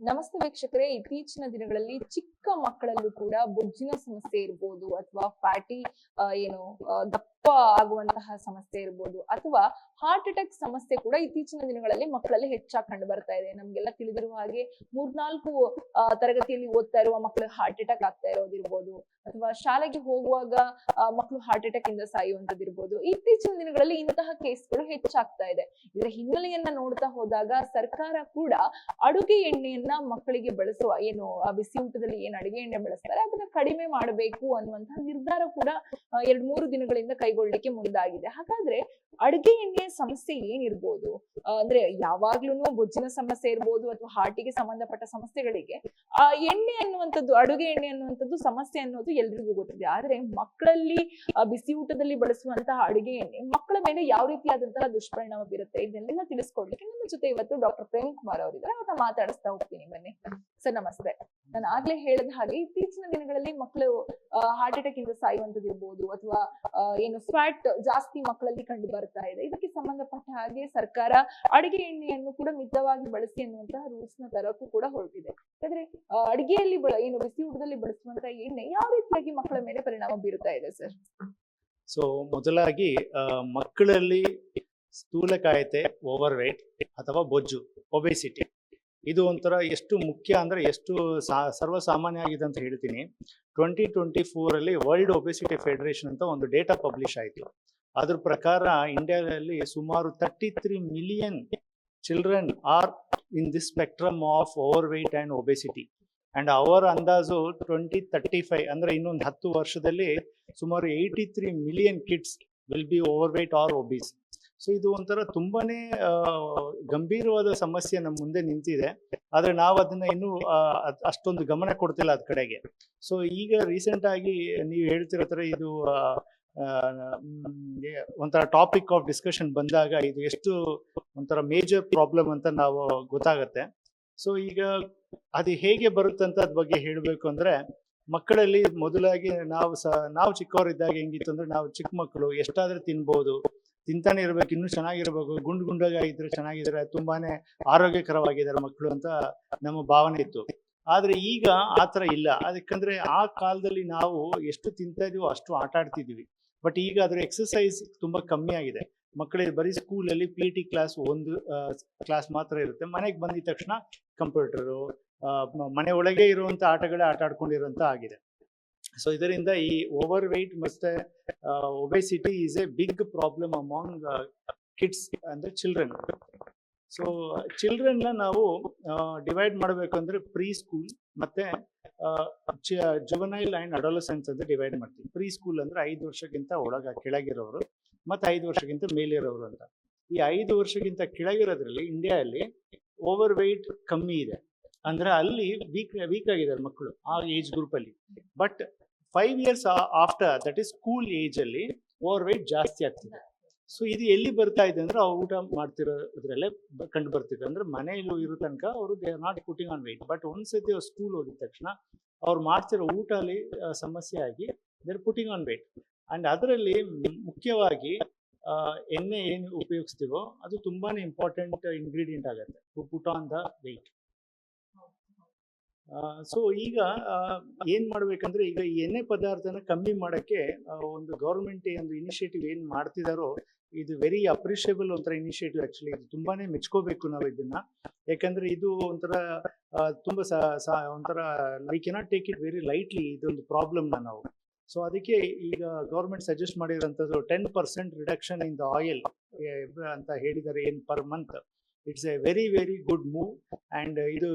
ನಮಸ್ತೆ ವೀಕ್ಷಕರೇ, ಇತ್ತೀಚಿನ ದಿನಗಳಲ್ಲಿ ಚಿಕ್ಕ ಮಕ್ಕಳಲ್ಲೂ ಕೂಡ ಬೊಜ್ಜಿನ ಸಮಸ್ಯೆ ಇರ್ಬೋದು ಅಥವಾ ಫ್ಯಾಟಿ ದಪ್ಪ ಆಗುವಂತಹ ಸಮಸ್ಯೆ ಇರ್ಬೋದು ಅಥವಾ ಹಾರ್ಟ್ ಅಟ್ಯಾಕ್ ಸಮಸ್ಯೆ ಕೂಡ ಇತ್ತೀಚಿನ ದಿನಗಳಲ್ಲಿ ಮಕ್ಕಳಲ್ಲಿ ಹೆಚ್ಚಾಗಿ ಕಂಡು ಬರ್ತಾ ಇದೆ. ನಮ್ಗೆಲ್ಲ ತಿಳಿದಿರುವ ಹಾಗೆ 3-4 ತರಗತಿಯಲ್ಲಿ ಓದ್ತಾ ಇರುವ ಮಕ್ಕಳು ಹಾರ್ಟ್ ಅಟ್ಯಾಕ್ ಆಗ್ತಾ ಇರೋದಿರ್ಬೋದು ಅಥವಾ ಶಾಲೆಗೆ ಹೋಗುವಾಗ ಮಕ್ಕಳು ಹಾರ್ಟ್ ಅಟ್ಯಾಕ್ ಇಂದ ಸಾಯುವಂತದಿರ್ಬೋದು. ಇತ್ತೀಚಿನ ದಿನಗಳಲ್ಲಿ ಇಂತಹ ಕೇಸ್ಗಳು ಹೆಚ್ಚಾಗ್ತಾ ಇದೆ. ಇದರ ಹಿನ್ನೆಲೆಯನ್ನ ನೋಡ್ತಾ ಹೋದಾಗ ಸರ್ಕಾರ ಕೂಡ ಅಡುಗೆ ಎಣ್ಣೆಯನ್ನ ಮಕ್ಕಳಿಗೆ ಬಳಸುವ ಬಿಸಿ ಊಟದಲ್ಲಿ ಅಡುಗೆ ಎಣ್ಣೆ ಬಳಸ್ತಾರೆ ಅದನ್ನ ಕಡಿಮೆ ಮಾಡಬೇಕು ಅನ್ನುವಂತಹ ನಿರ್ಧಾರ ಕೂಡ 2-3 ದಿನಗಳಿಂದ ಕೈಗೊಳ್ಳಲಿಕ್ಕೆ ಮುಂದಾಗಿದೆ. ಹಾಗಾದ್ರೆ ಅಡುಗೆ ಎಣ್ಣೆಯ ಸಮಸ್ಯೆ ಏನಿರ್ಬೋದು? ಅಂದ್ರೆ ಯಾವಾಗ್ಲೂ ಬೊಜ್ಜಿನ ಸಮಸ್ಯೆ ಇರ್ಬೋದು ಅಥವಾ ಹಾರ್ಟಿಗೆ ಸಂಬಂಧಪಟ್ಟ ಸಮಸ್ಯೆಗಳಿಗೆ ಎಣ್ಣೆ ಅನ್ನುವಂಥದ್ದು, ಅಡುಗೆ ಎಣ್ಣೆ ಅನ್ನುವಂಥದ್ದು ಸಮಸ್ಯೆ ಅನ್ನೋದು ಎಲ್ರಿಗೂ ಗೊತ್ತಿದೆ. ಆದ್ರೆ ಮಕ್ಕಳಲ್ಲಿ ಬಿಸಿ ಊಟದಲ್ಲಿ ಬಳಸುವಂತಹ ಅಡುಗೆ ಎಣ್ಣೆ ಮಕ್ಕಳ ಮೇಲೆ ಯಾವ ರೀತಿಯಾದಂತಹ ದುಷ್ಪರಿಣಾಮ ಬೀರುತ್ತೆ, ಇದನ್ನೆಲ್ಲ ತಿಳಿಸ್ಕೊಡ್ಲಿಕ್ಕೆ ನಮ್ಮ ಜೊತೆ ಇವತ್ತು ಡಾಕ್ಟರ್ ಪ್ರೇಮ್ ಕುಮಾರ್ ಅವರಿದ್ದಾರೆ. ಅವ್ರನ್ನ ಮಾತಾಡಿಸ್ತಾ ಹೋಗ್ತೀನಿ, ಬನ್ನಿ ಸರ್. ನಮಸ್ತೆ. ನಾನು ಆಗ್ಲೇ ಹೇಳಿದ ಹಾಗೆ ಇತ್ತೀಚಿನ ದಿನಗಳಲ್ಲಿ ಮಕ್ಕಳು ಹಾರ್ಟ್ ಅಟ್ಯಾಕ್ ಇಂದ ಸಾಯುವಂತದಿರ್ಬೋದು ಅಥವಾ ಫ್ಯಾಟ್ ಜಾಸ್ತಿ ಮಕ್ಕಳಲ್ಲಿ ಕಂಡು ಬರ್ತಾ ಇದೆ. ಇದಕ್ಕೆ ಸಂಬಂಧಪಟ್ಟ ಹಾಗೆ ಸರ್ಕಾರ ಅಡಿಗೆ ಎಣ್ಣೆಯನ್ನು ಕೂಡ ಮಿತವಾಗಿ ಬಳಸಿ ಅನ್ನುವಂತಹ ರೂಲ್ಸ್ ನ ತರಕ್ಕೂ ಕೂಡ ಹೊರಟಿದೆ. ಯಾಕಂದ್ರೆ ಅಡಿಗೆಯಲ್ಲಿ ಬಿಸಿ ಊಟದಲ್ಲಿ ಬಳಸುವಂತಹ ಎಣ್ಣೆ ಯಾವ ರೀತಿಯಾಗಿ ಮಕ್ಕಳ ಮೇಲೆ ಪರಿಣಾಮ ಬೀರುತ್ತಾ ಇದೆ ಸರ್? ಸೊ ಮೊದಲಾಗಿ ಮಕ್ಕಳಲ್ಲಿ ಸ್ಥೂಲಕಾಯತೆ, ಓವರ್ ವೇಟ್ ಅಥವಾ ಬೊಜ್ಜು, ಒಬೆಸಿಟಿ, ಇದು ಒಂಥರ ಎಷ್ಟು ಮುಖ್ಯ ಅಂದರೆ ಎಷ್ಟು ಸರ್ವಸಾಮಾನ್ಯ ಆಗಿದೆ ಅಂತ ಹೇಳ್ತೀನಿ. 2024 ವರ್ಲ್ಡ್ ಒಬೆಸಿಟಿ ಫೆಡರೇಷನ್ ಅಂತ ಒಂದು ಡೇಟಾ ಪಬ್ಲಿಷ್ ಆಯಿತು. ಅದ್ರ ಪ್ರಕಾರ ಇಂಡಿಯಾದಲ್ಲಿ ಸುಮಾರು 33 million children are in this spectrum of overweight and obesity. And ಅವರ ಅಂದಾಜು 2035 ಅಂದರೆ ಇನ್ನೊಂದು 10 ವರ್ಷದಲ್ಲಿ ಸುಮಾರು 83 million kids will be overweight or obese. So ಇದು ಒಂಥರ ತುಂಬಾನೇ ಗಂಭೀರವಾದ ಸಮಸ್ಯೆ ನಮ್ಮ ಮುಂದೆ ನಿಂತಿದೆ. ಆದರೆ ನಾವು ಅದನ್ನ ಇನ್ನೂ ಅಷ್ಟೊಂದು ಗಮನ ಕೊಡ್ತಿಲ್ಲ ಅದ್ ಕಡೆಗೆ. ಸೊ ಈಗ ರೀಸೆಂಟ್ ಆಗಿ ನೀವು ಹೇಳ್ತಿರೋ ಥರ ಇದು ಒಂಥರ ಟಾಪಿಕ್ ಆಫ್ ಡಿಸ್ಕಷನ್ ಬಂದಾಗ ಇದು ಎಷ್ಟು ಒಂಥರ ಮೇಜರ್ ಪ್ರಾಬ್ಲಮ್ ಅಂತ ನಾವು ಗೊತ್ತಾಗತ್ತೆ. ಸೊ ಈಗ ಅದು ಹೇಗೆ ಬರುತ್ತೆ ಅಂತ ಅದ್ರ ಬಗ್ಗೆ ಹೇಳಬೇಕು ಅಂದ್ರೆ, ಮಕ್ಕಳಲ್ಲಿ ಮೊದಲಾಗಿ ನಾವು ಚಿಕ್ಕವರಿದ್ದಾಗ ಹೆಂಗಿತ್ತು ಅಂದ್ರೆ, ನಾವು ಚಿಕ್ಕ ಮಕ್ಕಳು ಎಷ್ಟಾದ್ರೂ ತಿನ್ಬೋದು, ತಿಂತಾನೆ ಇರ್ಬೇಕು, ಇನ್ನೂ ಚೆನ್ನಾಗಿರ್ಬೇಕು, ಗುಂಡಾಗಿದ್ರೆ ಚೆನ್ನಾಗಿದ್ರೆ ತುಂಬಾನೇ ಆರೋಗ್ಯಕರವಾಗಿದ್ದಾರೆ ಮಕ್ಕಳು ಅಂತ ನಮ್ಮ ಭಾವನೆ ಇತ್ತು. ಆದ್ರೆ ಈಗ ಆ ಥರ ಇಲ್ಲ. ಅದಕ್ಕಂದ್ರೆ ಆ ಕಾಲದಲ್ಲಿ ನಾವು ಎಷ್ಟು ತಿಂತಾ ಇದೀವೋ ಅಷ್ಟು ಆಟ ಆಡ್ತಿದ್ವಿ. ಬಟ್ ಈಗ ಅದ್ರ ಎಕ್ಸಸೈಸ್ ತುಂಬಾ ಕಮ್ಮಿ ಆಗಿದೆ. ಮಕ್ಕಳಿಗೆ ಬರೀ ಸ್ಕೂಲಲ್ಲಿ PT ಕ್ಲಾಸ್ ಒಂದು ಕ್ಲಾಸ್ ಮಾತ್ರ ಇರುತ್ತೆ. ಮನೆಗೆ ಬಂದಿದ ತಕ್ಷಣ ಕಂಪ್ಯೂಟರು, ಮನೆ ಒಳಗೆ ಇರುವಂತ ಆಟಗಳೇ ಆಟ ಆಡ್ಕೊಂಡಿರುವಂತ ಆಗಿದೆ. ಸೊ ಇದರಿಂದ ಈ ಓವರ್ ವೆಯ್ಟ್ ಮತ್ತೆ obesity is a big problem among kids ಅಂದ್ರೆ ಚಿಲ್ಡ್ರನ್. ಸೊ ಚಿಲ್ಡ್ರನ್ನ ನಾವು ಡಿವೈಡ್ ಮಾಡಬೇಕಂದ್ರೆ ಪ್ರೀ ಸ್ಕೂಲ್ ಮತ್ತೆ ಜುವೆನೈಲ್ ಅಂಡ್ ಅಡೋಲಸೆನ್ಸ್ ಅಂತ ಡಿವೈಡ್ ಮಾಡ್ತೀವಿ. ಪ್ರೀ ಸ್ಕೂಲ್ ಅಂದ್ರೆ 5 ವರ್ಷಕ್ಕಿಂತ ಕೆಳಗಿರೋರು ಮತ್ತೆ 5 ವರ್ಷಕ್ಕಿಂತ ಮೇಲಿರೋರು ಅಂತ. ಈ 5 ವರ್ಷಕ್ಕಿಂತ ಕೆಳಗಿರೋದ್ರಲ್ಲಿ ಇಂಡಿಯಾದಲ್ಲಿ ಓವರ್ ವೆಯ್ಟ್ ಕಮ್ಮಿ ಇದೆ. ಅಂದ್ರೆ ಅಲ್ಲಿ ವೀಕ್ ಆಗಿದ್ದಾರೆ ಮಕ್ಕಳು ಆ ಏಜ್ ಗ್ರೂಪ್ ಅಲ್ಲಿ. But 5 years after, that is school age ಅಲ್ಲಿ ಓವರ್ ವೆಯ್ಟ್ ಜಾಸ್ತಿ ಆಗ್ತಿದೆ. ಸೊ ಇದು ಎಲ್ಲಿ ಬರ್ತಾ ಇದೆ ಅಂದ್ರೆ, ಅವ್ರು ಊಟ ಮಾಡ್ತಿರೋದ್ರಲ್ಲೇ ಕಂಡು ಬರ್ತಿದೆ. ಅಂದ್ರೆ ಮನೆಯಲ್ಲಿ ಇರೋ ತನಕ ಅವರು they are not putting on weight. But ಒಂದ್ಸತಿ ಅವ್ರು ಸ್ಕೂಲ್ ಹೋಗಿದ ತಕ್ಷಣ ಅವ್ರು ಮಾಡ್ತಿರೋ ಊಟ ಅಲ್ಲಿ ಸಮಸ್ಯೆ ಆಗಿ they are putting on weight. And ಅದರಲ್ಲಿ ಮುಖ್ಯವಾಗಿ ಎಣ್ಣೆ ಏನು ಉಪಯೋಗಿಸ್ತೀವೋ ಅದು ತುಂಬಾನೇ ಇಂಪಾರ್ಟೆಂಟ್ ಇಂಗ್ರೀಡಿಯೆಂಟ್ ಆಗುತ್ತೆ to put on the weight. So ಈಗ ಏನ್ ಮಾಡ್ಬೇಕಂದ್ರೆ, ಈಗ ಈ ಎಣ್ಣೆ ಪದಾರ್ಥನ ಕಮ್ಮಿ ಮಾಡಕ್ಕೆ ಒಂದು ಗೌರ್ಮೆಂಟ್ ಒಂದು ಇನಿಷಿಯೇಟಿವ್ ಏನ್ ಮಾಡ್ತಿದಾರೋ, ಇದು ವೆರಿ ಅಪ್ರಿಷಿಯಬಲ್ ಒಂಥರ ಇನಿಷಿಯೇಟಿವ್. ಆಕ್ಚುಲಿ ಇದು ತುಂಬಾನೇ ಮೆಚ್ಕೋಬೇಕು ನಾವು ಇದನ್ನ. ಯಾಕಂದ್ರೆ ಇದು ಒಂಥರ ತುಂಬಾ ಒಂಥರ we cannot take it very lightly ಇದೊಂದು ಪ್ರಾಬ್ಲಮ್ನ ನಾವು. ಸೊ ಅದಕ್ಕೆ ಈಗ ಗೌರ್ಮೆಂಟ್ ಸಜೆಸ್ಟ್ ಮಾಡಿರೋಂಥದ್ದು 10% ರಿಡಕ್ಷನ್ ಇನ್ ದ ಆಯಿಲ್ ಅಂತ ಹೇಳಿದ್ದಾರೆ ಏನ್ per month. It's a very very good move. And ಇದು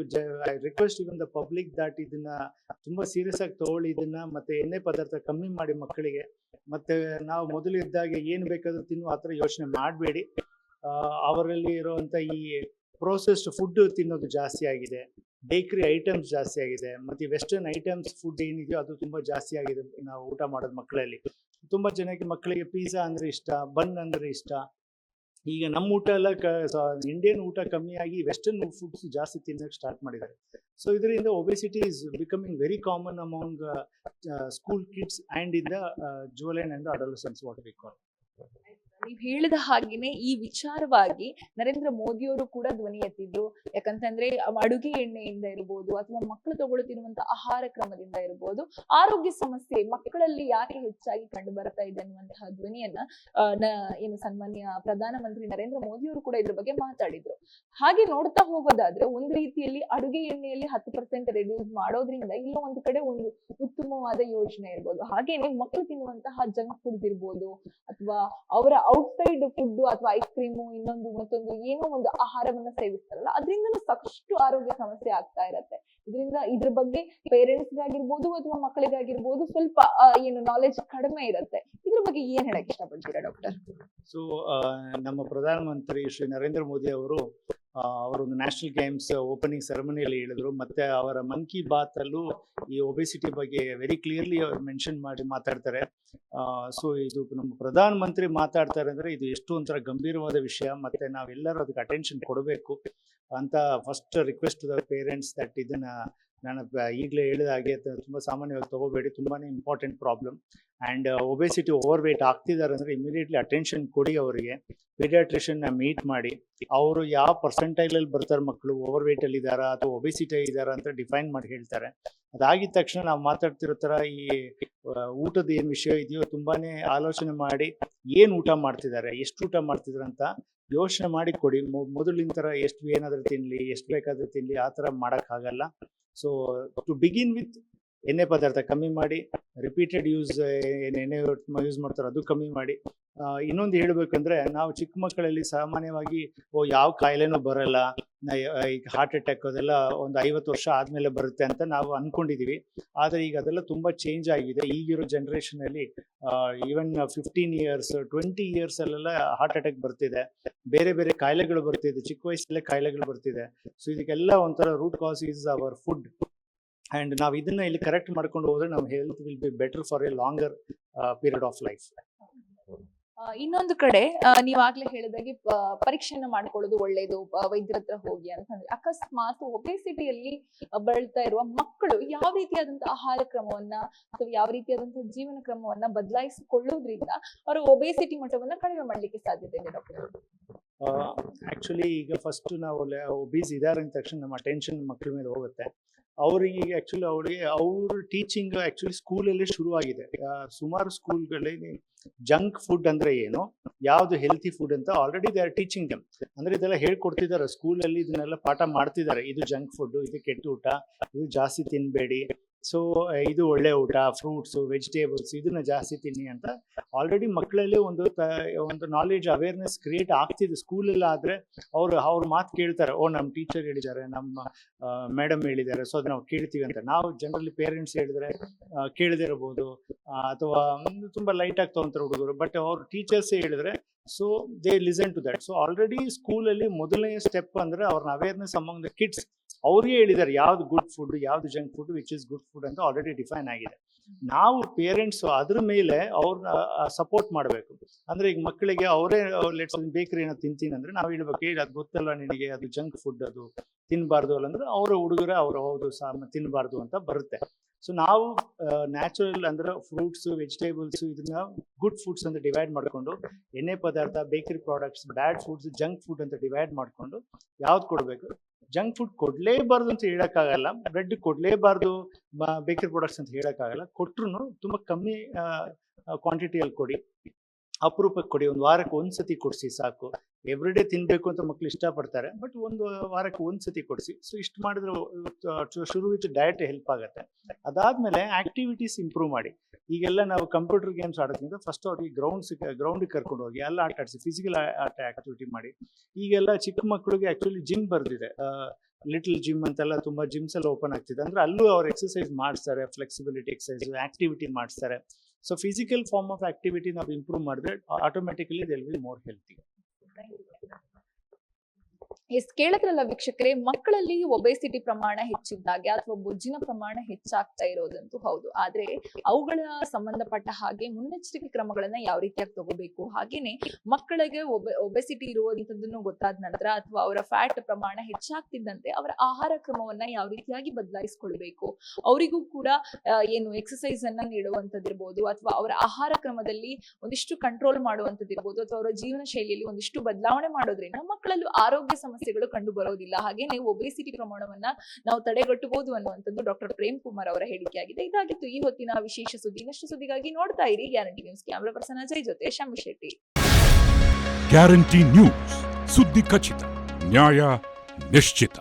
I request even the public that ಇದನ್ನ ತುಂಬಾ ಸೀರಿಯಸ್ ಆಗಿ ತಗೊಳ್ಳಿ ಇದನ್ನ. ಮತ್ತೆ ಎಣ್ಣೆ ಪದಾರ್ಥ ಕಮ್ಮಿ ಮಾಡಿ ಮಕ್ಕಳಿಗೆ. ಮತ್ತೆ ನಾವು ಮೊದಲು ಇದ್ದಾಗೆ ಏನು ಬೇಕಾದ್ರೂ ತಿನ್ನುವ ಆ ಥರ ಯೋಚನೆ ಮಾಡಬೇಡಿ. ಅವರಲ್ಲಿ ಇರುವಂಥ ಈ ಪ್ರೋಸೆಸ್ಡ್ ಫುಡ್ ತಿನ್ನೋದು ಜಾಸ್ತಿ ಆಗಿದೆ, ಬೇಕ್ರಿ ಐಟಮ್ಸ್ ಜಾಸ್ತಿ ಆಗಿದೆ, ಮತ್ತೆ ವೆಸ್ಟರ್ನ್ ಐಟಮ್ಸ್ ಫುಡ್ ಏನಿದೆಯೋ ಅದು ತುಂಬಾ ಜಾಸ್ತಿ ಆಗಿದೆ ನಾವು ಊಟ ಮಾಡೋದು ಮಕ್ಕಳಲ್ಲಿ. ತುಂಬಾ ಜನಕ್ಕೆ ಮಕ್ಕಳಿಗೆ ಪಿಜ್ಜಾ ಅಂದ್ರೆ ಇಷ್ಟ, ಬನ್ ಅಂದ್ರೆ ಇಷ್ಟ. ಈಗ ನಮ್ಮ ಊಟ ಎಲ್ಲ ಇಂಡಿಯನ್ ಊಟ ಕಮ್ಮಿ ಆಗಿ ವೆಸ್ಟರ್ನ್ ಫುಡ್ಸ್ ಜಾಸ್ತಿ ತಿನ್ನೋಕೆ ಸ್ಟಾರ್ಟ್ ಮಾಡಿದ್ದಾರೆ. ಸೊ ಇದರಿಂದ obesity is becoming very common among school kids and in the juvenile and adolescence what we call. ನೀವ್ ಹೇಳಿದ ಹಾಗೇನೆ ಈ ವಿಚಾರವಾಗಿ ನರೇಂದ್ರ ಮೋದಿಯವರು ಕೂಡ ಧ್ವನಿ ಎತ್ತಿದ್ರು. ಯಾಕಂತಂದ್ರೆ ಅಡುಗೆ ಎಣ್ಣೆಯಿಂದ ಇರ್ಬೋದು ಅಥವಾ ಮಕ್ಕಳು ತಗೊಳ್ತಿರುವಂತ ಆಹಾರ ಕ್ರಮದಿಂದ ಇರ್ಬೋದು, ಆರೋಗ್ಯ ಸಮಸ್ಯೆ ಮಕ್ಕಳಲ್ಲಿ ಯಾಕೆ ಹೆಚ್ಚಾಗಿ ಕಂಡು ಬರ್ತಾ ಇದೆ ಅನ್ನುವಂತಹ ಧ್ವನಿಯನ್ನ ಏನು ಸನ್ಮಾನ್ಯ ಪ್ರಧಾನಮಂತ್ರಿ ನರೇಂದ್ರ ಮೋದಿಯವರು ಕೂಡ ಇದ್ರ ಬಗ್ಗೆ ಮಾತಾಡಿದ್ರು. ಹಾಗೆ ನೋಡ್ತಾ ಹೋಗೋದಾದ್ರೆ ಒಂದ್ ರೀತಿಯಲ್ಲಿ ಅಡುಗೆ ಎಣ್ಣೆಯಲ್ಲಿ 10% ರೆಡ್ಯೂಸ್ ಮಾಡೋದ್ರಿಂದ ಇಲ್ಲ ಒಂದು ಕಡೆ ಒಂದು ಉತ್ತಮವಾದ ಯೋಜನೆ ಇರ್ಬೋದು. ಹಾಗೇನೆ ಮಕ್ಕಳು ತಿನ್ನುವಂತಹ ಜಂಕ್ ಫುಡ್ ಇರ್ಬೋದು ಅಥವಾ ಅವರ ಔಟ್ಸೈಡ್ ಫುಡ್ ಅಥವಾ ಐಸ್ ಕ್ರೀಮು ಇನ್ನೊಂದು ಮತ್ತೊಂದು ಏನೋ ಒಂದು ಆಹಾರವನ್ನ ಸೇವಿಸ್ತಾರಲ್ಲ, ಅದರಿಂದನೂ ಸಾಕಷ್ಟು ಆರೋಗ್ಯ ಸಮಸ್ಯೆ ಆಗ್ತಾ ಇರತ್ತೆ. ಇದ್ರ ಬಗ್ಗೆ ಪೇರೆಂಟ್ಸ್ ಗಾಗಿರ್ಬೋದು ಅಥವಾ ಮಕ್ಕಳಿಗಾಗಿರ್ಬೋದು ಸ್ವಲ್ಪ ಏನು ನಾಲೆಜ್ ಕಡಿಮೆ ಇರತ್ತೆ. ಇದ್ರ ಬಗ್ಗೆ ಏನ್ ಹೇಳಕ್ ಇಷ್ಟಪಡ್ತೀರಾ ಡಾಕ್ಟರ್? ಸೊ ನಮ್ಮ ಪ್ರಧಾನಮಂತ್ರಿ ಶ್ರೀ ನರೇಂದ್ರ ಮೋದಿ ಅವರು ಅವರೊಂದು ನ್ಯಾಷನಲ್ ಗೇಮ್ಸ್ ಓಪನಿಂಗ್ ಸೆರೆಮನಿಯಲ್ಲಿ ಹೇಳಿದ್ರು. ಮತ್ತೆ ಅವರ ಮನ್ ಕಿ ಬಾತ್ ಅಲ್ಲೂ ಈ ಒಬೆಸಿಟಿ ಬಗ್ಗೆ ವೆರಿ ಕ್ಲಿಯರ್ಲಿ ಮೆನ್ಷನ್ ಮಾಡಿ ಮಾತಾಡ್ತಾರೆ. ಸೊ ಇದು ನಮ್ಮ ಪ್ರಧಾನ ಮಂತ್ರಿ ಮಾತಾಡ್ತಾರೆ ಅಂದ್ರೆ ಇದು ಎಷ್ಟು ಒಂಥರ ಗಂಭೀರವಾದ ವಿಷಯ, ಮತ್ತೆ ನಾವೆಲ್ಲರೂ ಅದಕ್ಕೆ ಅಟೆನ್ಷನ್ ಕೊಡಬೇಕು ಅಂತ first request to the parents that ಇದನ್ನ ನಾನು ಈಗಲೇ ಹೇಳಿದ ಹಾಗೆ ತುಂಬ ಸಾಮಾನ್ಯವಾಗಿ ತಗೋಬೇಡಿ, ತುಂಬಾನೇ important problem. And obesity overweight ಆಗ್ತಿದ್ದಾರೆ ಅಂದರೆ ಇಮಿಡಿಯೇಟ್ಲಿ ಅಟೆನ್ಷನ್ ಕೊಡಿ ಅವರಿಗೆ. ಪೀಡಿಯಾಟ್ರಿಷನ್ನ ಮೀಟ್ ಮಾಡಿ ಅವರು ಯಾವ ಪರ್ಸೆಂಟೈಲಲ್ಲಿ ಬರ್ತಾರೆ ಮಕ್ಕಳು ಓವರ್ ವೇಟಲ್ಲಿ ಇದ್ದಾರಾ ಅಥವಾ ಒಬೆಸಿಟಿ ಇದ್ದಾರಾ ಅಂತ ಡಿಫೈನ್ ಮಾಡಿ ಹೇಳ್ತಾರೆ. ಅದಾಗಿದ ತಕ್ಷಣ ನಾವು ಮಾತಾಡ್ತಿರೋ ಥರ ಈ ಊಟದ ಏನು ವಿಷಯ ಇದೆಯೋ ತುಂಬಾನೇ ಆಲೋಚನೆ ಮಾಡಿ ಏನು ಊಟ ಮಾಡ್ತಿದ್ದಾರೆ, ಎಷ್ಟು ಊಟ ಮಾಡ್ತಿದ್ದಾರೆ ಅಂತ ಯೋಚನೆ ಮಾಡಿ ಕೊಡಿ. ಮೊದಲಿನ ಥರ ಎಷ್ಟು ಏನಾದರೂ ತಿನ್ನಲಿ, ಎಷ್ಟು ಬೇಕಾದರೂ ತಿನ್ನಲಿ, ಆ ಥರ ಮಾಡೋಕ್ಕಾಗಲ್ಲ. ಸೊ ಟು ಬಿಗಿನ್ ವಿತ್ ಎಣ್ಣೆ ಪದಾರ್ಥ ಕಮ್ಮಿ ಮಾಡಿ, ರಿಪೀಟೆಡ್ ಯೂಸ್ ಎಣ್ಣೆ ಯೂಸ್ ಮಾಡ್ತಾರೆ ಅದು ಕಮ್ಮಿ ಮಾಡಿ. ಇನ್ನೊಂದು ಹೇಳಬೇಕಂದ್ರೆ ನಾವು ಚಿಕ್ಕ ಮಕ್ಕಳಲ್ಲಿ ಸಾಮಾನ್ಯವಾಗಿ ಯಾವ ಕಾಯಿಲೆನೂ ಬರಲ್ಲ, ಈಗ ಹಾರ್ಟ್ ಅಟ್ಯಾಕ್ ಅದೆಲ್ಲ ಒಂದು 50 ವರ್ಷ ಆದಮೇಲೆ ಬರುತ್ತೆ ಅಂತ ನಾವು ಅಂದ್ಕೊಂಡಿದ್ದೀವಿ. ಆದರೆ ಈಗ ಅದೆಲ್ಲ ತುಂಬ ಚೇಂಜ್ ಆಗಿದೆ. ಈಗಿರೋ ಜನ್ರೇಷನಲ್ಲಿ ಈವನ್ 15 ಇಯರ್ಸ್ 20 ಇಯರ್ಸಲ್ಲೆಲ್ಲ ಹಾರ್ಟ್ ಅಟ್ಯಾಕ್ ಬರ್ತಿದೆ, ಬೇರೆ ಬೇರೆ ಕಾಯಿಲೆಗಳು ಬರ್ತಿದೆ, ಚಿಕ್ಕ ವಯಸ್ಸಲ್ಲೇ ಕಾಯಿಲೆಗಳು ಬರ್ತಿದೆ. ಸೊ ಇದಕ್ಕೆಲ್ಲ ಒಂಥರ root cause is our food. And ನಾವು ಇದನ್ನ ಇಲ್ಲಿ ಕರೆಕ್ಟ್ ಮಾಡ್ಕೊಂಡು ಹೋದ್ರೆ ನಮ್ಮ health will be better for a longer period of life. ಇನ್ನೊಂದು ಕಡೆ ನೀವಾಗ್ಲೇ ಹೇಳಿದಾಗೆ ಪರೀಕ್ಷೆಯನ್ನ ಮಾಡ್ಕೊಳ್ಳೋದು ಒಳ್ಳೇದು, ವೈದ್ಯರ ಹತ್ರ ಹೋಗಿ ಅಂತಂದ್ರೆ ಅಕಸ್ಮಾತ್ ಒಬೆಸಿಟಿಯಲ್ಲಿ ಬಳಲ್ತಾ ಇರುವ ಮಕ್ಕಳು ಯಾವ ರೀತಿಯಾದಂತಹ ಆಹಾರ ಕ್ರಮವನ್ನ ಅಥವಾ ಯಾವ ರೀತಿಯಾದಂತಹ ಜೀವನ ಕ್ರಮವನ್ನ ಬದಲಾಯಿಸಿಕೊಳ್ಳೋದ್ರಿಂದ ಅವರ ಒಬೆಸಿಟಿ ಮಟ್ಟವನ್ನ ಕಡಿಮೆ ಮಾಡ್ಲಿಕ್ಕೆ ಸಾಧ್ಯತೆ ಇದೆ ಡಾಕ್ಟರ್? ಆಕ್ಚುಲಿ ಈಗ ಫಸ್ಟ್ ನಾವು ಒಬೀಸ್ ಇದಾರೆ ಅಂದ ತಕ್ಷಣ ನಮ್ಮ ಅಟೆನ್ಷನ್ ಮಕ್ಕಳ ಮೇಲೆ ಹೋಗುತ್ತೆ. ಅವರಿಗೆ ಅವ್ರ ಟೀಚಿಂಗ್ ಆಕ್ಚುಲಿ ಸ್ಕೂಲಲ್ಲಿ ಶುರುವಾಗಿದೆ. ಸುಮಾರು ಸ್ಕೂಲ್ಗಳಲ್ಲಿ ಜಂಕ್ ಫುಡ್ ಅಂದ್ರೆ ಏನು, ಯಾವ್ದು ಹೆಲ್ತಿ ಫುಡ್ ಅಂತ already they are teaching them. ಅಂದ್ರೆ ಇದೆಲ್ಲ ಹೇಳ್ಕೊಡ್ತಿದ್ದಾರೆ ಸ್ಕೂಲಲ್ಲಿ, ಇದನ್ನೆಲ್ಲ ಪಾಠ ಮಾಡ್ತಿದ್ದಾರೆ. ಇದು ಜಂಕ್ ಫುಡ್, ಇದು ಕೆಟ್ಟ ಊಟ, ಇದು ಜಾಸ್ತಿ ತಿನ್ಬೇಡಿ, ಸೊ ಇದು ಒಳ್ಳೆ ಊಟ, ಫ್ರೂಟ್ಸು ವೆಜಿಟೇಬಲ್ಸ್ ಇದನ್ನ ಜಾಸ್ತಿ ತಿನ್ನಿ ಅಂತ ಆಲ್ರೆಡಿ ಮಕ್ಕಳಲ್ಲಿ ಒಂದು ನಾಲೆಡ್ಜ್ ಅವೇರ್ನೆಸ್ ಕ್ರಿಯೇಟ್ ಆಗ್ತಿದೆ. ಸ್ಕೂಲಲ್ಲಿ ಆದರೆ ಅವ್ರ ಮಾತು ಕೇಳ್ತಾರೆ, ನಮ್ಮ ಟೀಚರ್ ಹೇಳಿದ್ದಾರೆ, ನಮ್ಮ ಮೇಡಮ್ ಹೇಳಿದ್ದಾರೆ, ಸೊ ಅದು ನಾವು ಕೇಳ್ತೀವಿ ಅಂತ. ನಾವು ಜನರಲಿ ಪೇರೆಂಟ್ಸ್ ಹೇಳಿದ್ರೆ ಕೇಳದೇ ಇರಬಹುದು ಅಥವಾ ತುಂಬ ಲೈಟಾಗಿ ತೊಗೊಂತಾರೆ ಹುಡುಗರು, ಬಟ್ ಅವ್ರ ಟೀಚರ್ಸೇ ಹೇಳಿದ್ರೆ so they listen to that. So already ಸ್ಕೂಲಲ್ಲಿ ಮೊದಲನೇ ಸ್ಟೆಪ್ ಅಂದ್ರೆ ಅವ್ರನ್ನ ಅವೇರ್ನೆಸ್ ಅಮಂಗ್ ದ ಕಿಡ್ಸ್. ಅವ್ರಿಗೆ ಹೇಳಿದ್ದಾರೆ ಯಾವ್ದು ಗುಡ್ ಫುಡ್, ಯಾವ್ದು junk food, which is good food ಅಂತ ಆಲ್ರೆಡಿ ಡಿಫೈನ್ ಆಗಿದೆ. ನಾವು ಪೇರೆಂಟ್ಸ್ ಅದ್ರ ಮೇಲೆ ಅವ್ರನ್ನ ಸಪೋರ್ಟ್ ಮಾಡಬೇಕು. ಅಂದ್ರೆ ಈಗ ಮಕ್ಕಳಿಗೆ ಅವರೇ ಬೇಕರಿ ಏನೋ ತಿಂತೀನಿ ಅಂದ್ರೆ ನಾವು ಹೇಳ್ಬೇಕು, ಅದು ಗೊತ್ತಲ್ಲ ನಿನಗೆ, ಅದು ಜಂಕ್ ಫುಡ್, ಅದು ತಿನ್ನಬಾರ್ದು ಅಲ್ಲ ಅಂದ್ರೆ ಅವರ ಹುಡುಗರ ಅವ್ರು ಹೌದು ತಿನ್ನಬಾರ್ದು ಅಂತ ಬರುತ್ತೆ. ಸೊ ನಾವು ನ್ಯಾಚುರಲ್ ಅಂದ್ರೆ ಫ್ರೂಟ್ಸ್ ವೆಜಿಟೇಬಲ್ಸ್ ಇದನ್ನ ಗುಡ್ ಫುಡ್ಸ್ ಅಂತ ಡಿವೈಡ್ ಮಾಡಿಕೊಂಡು, ಎಣ್ಣೆ ಪದಾರ್ಥ, ಬೇಕರಿ ಪ್ರಾಡಕ್ಟ್ಸ್, ಬ್ಯಾಡ್ ಫುಡ್ಸ್, ಜಂಕ್ ಫುಡ್ ಅಂತ ಡಿವೈಡ್ ಮಾಡಿಕೊಂಡು ಯಾವ್ದು ಕೊಡಬೇಕು. ಜಂಕ್ ಫುಡ್ ಕೊಡ್ಲೇಬಾರ್ದು ಅಂತ ಹೇಳಕ್ಕಾಗಲ್ಲ, ಬ್ರೆಡ್ ಕೊಡ್ಲೇಬಾರ್ದು, ಬೇಕರಿ ಪ್ರಾಡಕ್ಟ್ಸ್ ಅಂತ ಹೇಳಕ್ಕಾಗಲ್ಲ. ಕೊಟ್ರು ತುಂಬಾ ಕಮ್ಮಿ ಕ್ವಾಂಟಿಟಿಯಲ್ಲಿ ಕೊಡಿ, ಅಪರೂಪಕ್ಕೆ ಕೊಡಿ, ಒಂದು ವಾರಕ್ಕೆ ಒಂದ್ಸತಿ ಕೊಡಿಸಿ ಸಾಕು. ಎವ್ರಿಡೇ ತಿನ್ಬೇಕು ಅಂತ ಮಕ್ಳು ಇಷ್ಟಪಡ್ತಾರೆ, ಬಟ್ ಒಂದು ವಾರಕ್ಕೆ ಒಂದ್ಸತಿ ಕೊಡಿಸಿ. ಸೊ ಇಷ್ಟು ಮಾಡಿದ್ರೆ ಶುರು ವಿತ್ ಡಯಟ್ ಹೆಲ್ಪ್ ಆಗುತ್ತೆ. ಅದಾದ್ಮೇಲೆ ಆಕ್ಟಿವಿಟೀಸ್ ಇಂಪ್ರೂವ್ ಮಾಡಿ. ಈಗೆಲ್ಲ ನಾವು ಕಂಪ್ಯೂಟರ್ ಗೇಮ್ಸ್ ಆಡೋದ್ರಿಂದ ಫಸ್ಟ್ ಅವ್ರಿಗೆ ಗ್ರೌಂಡಿಗೆ ಕರ್ಕೊಂಡು ಹೋಗಿ ಎಲ್ಲ ಆಟ ಆಡಿಸಿ, ಫಿಸಿಕಲ್ ಆಕ್ಟಿವಿಟಿ ಮಾಡಿ. ಈಗೆಲ್ಲ ಚಿಕ್ಕ ಮಕ್ಕಳಿಗೆ ಆಕ್ಚುಲಿ ಜಿಮ್ ಬರ್ದಿದೆ, ಲಿಟಲ್ ಜಿಮ್ ಅಂತೆಲ್ಲ ತುಂಬಾ ಜಿಮ್ಸ್ ಎಲ್ಲ ಓಪನ್ ಆಗ್ತಿದೆ. ಅಂದ್ರೆ ಅಲ್ಲೂ ಅವ್ರು ಎಕ್ಸರ್ಸೈಸ್ ಮಾಡಿಸ್ತಾರೆ, ಫ್ಲೆಕ್ಸಿಬಿಲಿಟಿ ಎಕ್ಸರ್ಸೈಸ್, ಆಕ್ಟಿವಿಟಿ ಮಾಡಿಸ್ತಾರೆ. So physical form of activity ನಾವು ಇಂಪ್ರೂವ್ ಮಾಡಿದ್ರೆ automatically they will be more healthy. Yes ಕೇಳಿದ್ರಲ್ಲ ವೀಕ್ಷಕರೇ, ಮಕ್ಕಳಲ್ಲಿ ಒಬೆಸಿಟಿ ಪ್ರಮಾಣ ಹೆಚ್ಚಿದ್ದಾಗೆ ಅಥವಾ ಬೊಜ್ಜಿನ ಪ್ರಮಾಣ ಹೆಚ್ಚಾಗ್ತಾ ಇರೋದಂತೂ ಹೌದು. ಆದ್ರೆ ಅವುಗಳ ಸಂಬಂಧಪಟ್ಟ ಹಾಗೆ ಮುನ್ನೆಚ್ಚರಿಕೆ ಕ್ರಮಗಳನ್ನ ಯಾವ ರೀತಿಯಾಗಿ ತಗೋಬೇಕು, ಹಾಗೇನೆ ಮಕ್ಕಳಿಗೆ ಒಬೆಸಿಟಿ ಇರುವಂತದ್ದನ್ನು ಗೊತ್ತಾದ ನಂತರ ಅಥವಾ ಅವರ ಫ್ಯಾಟ್ ಪ್ರಮಾಣ ಹೆಚ್ಚಾಗ್ತಿದ್ದಂತೆ ಅವರ ಆಹಾರ ಕ್ರಮವನ್ನ ಯಾವ ರೀತಿಯಾಗಿ ಬದಲಾಯಿಸ್ಕೊಳ್ಬೇಕು, ಅವರಿಗೂ ಕೂಡ ಏನು ಎಕ್ಸಸೈಸ್ ಅನ್ನ ನೀಡುವಂತದಿರ್ಬೋದು ಅಥವಾ ಅವರ ಆಹಾರ ಕ್ರಮದಲ್ಲಿ ಒಂದಿಷ್ಟು ಕಂಟ್ರೋಲ್ ಮಾಡುವಂತದಿರ್ಬೋದು ಅಥವಾ ಅವರ ಜೀವನ ಶೈಲಿಯಲ್ಲಿ ಒಂದಿಷ್ಟು ಬದಲಾವಣೆ ಮಾಡೋದ್ರಿಂದ ಮಕ್ಕಳಲ್ಲೂ ಆರೋಗ್ಯ ಸಮಸ್ಯೆಗಳು ಕಂಡು ಬರೋದಿಲ್ಲ. ಹಾಗೇನೆ ಒಬೆಸಿಟಿ ಪ್ರಮಾಣವನ್ನ ನಾವು ತಡೆಗಟ್ಟಬಹುದು ಅನ್ನುವಂಥದ್ದು ಡಾಕ್ಟರ್ ಪ್ರೇಮ್ ಕುಮಾರ್ ಅವರ ಹೇಳಿಕೆಯಾಗಿದೆ. ಇದಾಗಿತ್ತು ಈ ಹೊತ್ತಿನ ವಿಶೇಷ ಸುದ್ದಿ. ಇನ್ನಷ್ಟು ಸುದ್ದಿಗಾಗಿ ನೋಡ್ತಾ ಇರಿ guarantee news. Camera person Ajay ಜೊತೆ ಶಮಿ ಶೆಟ್ಟಿ. ಗ್ಯಾರಂಟಿ ನ್ಯೂಸ್, ಸುದ್ದಿ ಖಚಿತ, ನ್ಯಾಯ ನಿಶ್ಚಿತ.